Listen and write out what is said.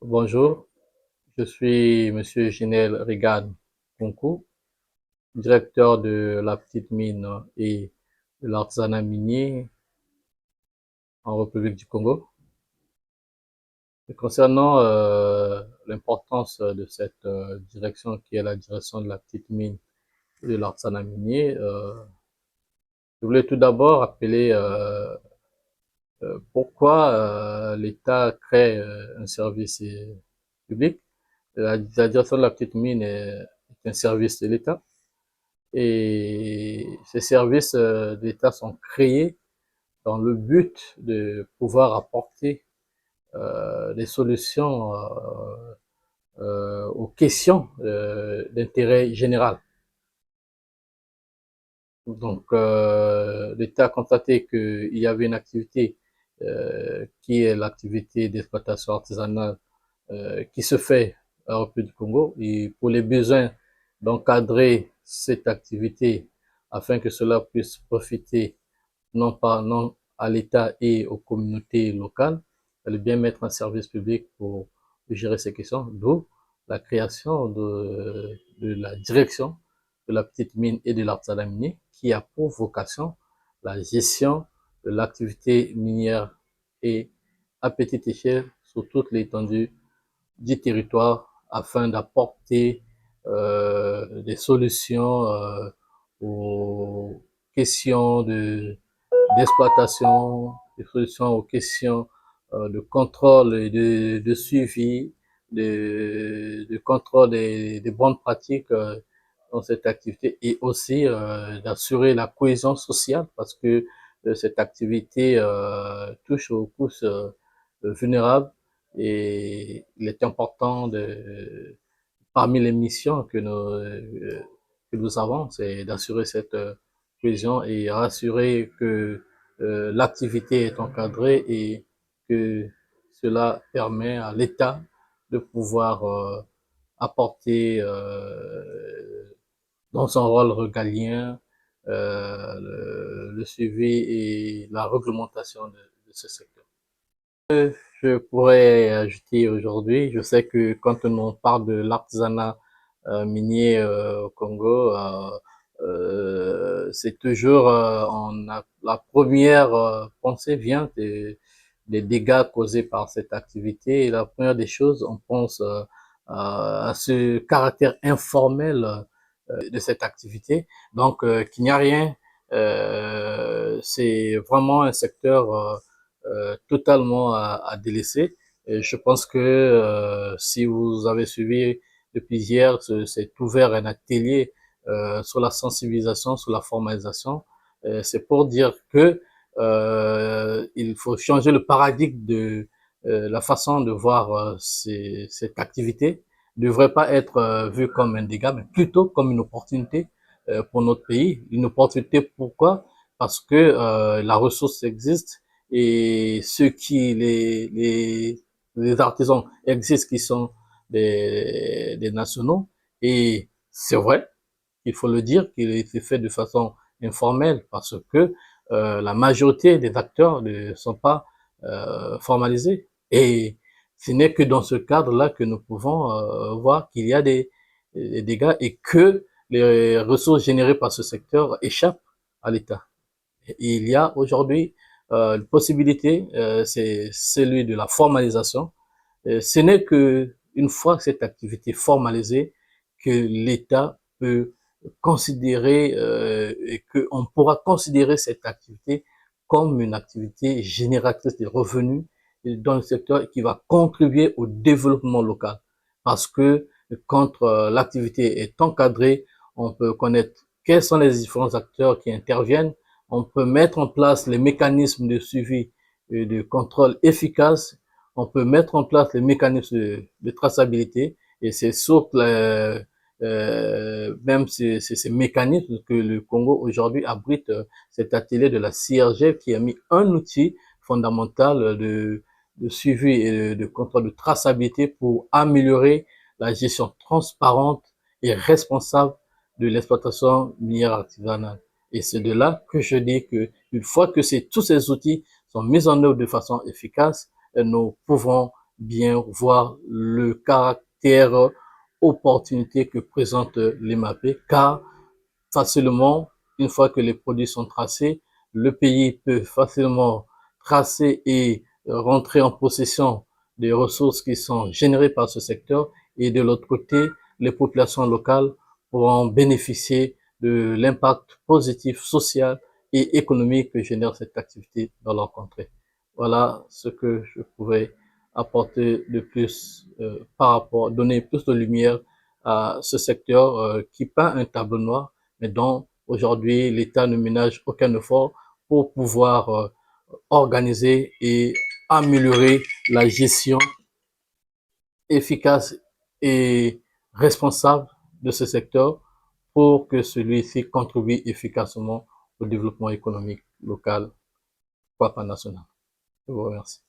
Bonjour, je suis Monsieur Ginel Regan Kunku, directeur de la petite mine et de l'artisanat minier en République du Congo. Et concernant l'importance de cette direction qui est la direction de la petite mine et de l'artisanat minier, je voulais tout d'abord rappeler pourquoi l'État crée un service public. La direction de la petite mine est un service de l'État. Et ces services d'État sont créés dans le but de pouvoir apporter des solutions aux questions d'intérêt général. Donc, l'État a constaté qu'il y avait une activité qui est l'activité d'exploitation artisanale qui se fait en République du Congo et pour les besoins d'encadrer cette activité afin que cela puisse profiter non à l'État et aux communautés locales, fallait bien mettre un service public pour gérer ces questions, d'où la création de la direction de la petite mine et de l'artisanat minier qui a pour vocation la gestion de l'activité minière et à petite échelle sur toute l'étendue du territoire afin d'apporter des solutions aux questions d'exploitation, des solutions aux questions de contrôle et de suivi, de contrôle des bonnes pratiques dans cette activité et aussi d'assurer la cohésion sociale parce que cette activité touche aux couches vulnérables et il est important parmi les missions que nous avons, c'est d'assurer cette cohésion et rassurer que l'activité est encadrée et que cela permet à l'État de pouvoir apporter dans son rôle régalien le suivi et la réglementation de ce secteur. Je pourrais ajouter aujourd'hui, je sais que quand on parle de l'artisanat minier au Congo, c'est toujours la première pensée vient des dégâts causés par cette activité. Et la première des choses, on pense à ce caractère informel de cette activité. Donc, qu'il n'y a rien, c'est vraiment un secteur totalement à délaisser. Et je pense que si vous avez suivi depuis hier, c'est ouvert un atelier sur la sensibilisation, sur la formalisation. C'est pour dire que il faut changer le paradigme de la façon de voir cette activité. Ne devrait pas être vue comme un dégât, mais plutôt comme une opportunité pour notre pays. Une opportunité pourquoi? Parce que la ressource existe et ceux qui les artisans existent qui sont des nationaux et c'est vrai, il faut le dire, qu'il a été fait de façon informelle parce que la majorité des acteurs ne sont pas formalisés et ce n'est que dans ce cadre-là que nous pouvons voir qu'il y a des dégâts et que les ressources générées par ce secteur échappent à l'État. Il y a aujourd'hui une possibilité, c'est celui de la formalisation. Ce n'est que une fois que cette activité est formalisée que l'État peut considérer et qu'on pourra considérer cette activité comme une activité génératrice de revenus dans le secteur et qui va contribuer au développement local. Parce que quand l'activité est encadrée, on peut connaître quels sont les différents acteurs qui interviennent, on peut mettre en place les mécanismes de suivi et de contrôle efficaces, on peut mettre en place les mécanismes de traçabilité et c'est sur même ces mécanismes que le Congo aujourd'hui abrite cet atelier de la CIRG qui a mis un outil fondamental de suivi et de contrôle de traçabilité pour améliorer la gestion transparente et responsable de l'exploitation minière artisanale. Et c'est de là que je dis que une fois que tous ces outils sont mis en œuvre de façon efficace, nous pouvons bien voir le caractère opportunité que présente l'EMAP, car facilement, une fois que les produits sont tracés, le pays peut facilement tracer et rentrer en possession des ressources qui sont générées par ce secteur, et de l'autre côté, les populations locales pourront bénéficier de l'impact positif social et économique que génère cette activité dans leur contrée. Voilà ce que je pourrais apporter de plus par rapport, donner plus de lumière à ce secteur qui peint un tableau noir, mais dont aujourd'hui l'État ne ménage aucun effort pour pouvoir organiser et améliorer la gestion efficace et responsable de ce secteur pour que celui-ci contribue efficacement au développement économique local, pourquoi pas national. Je vous remercie.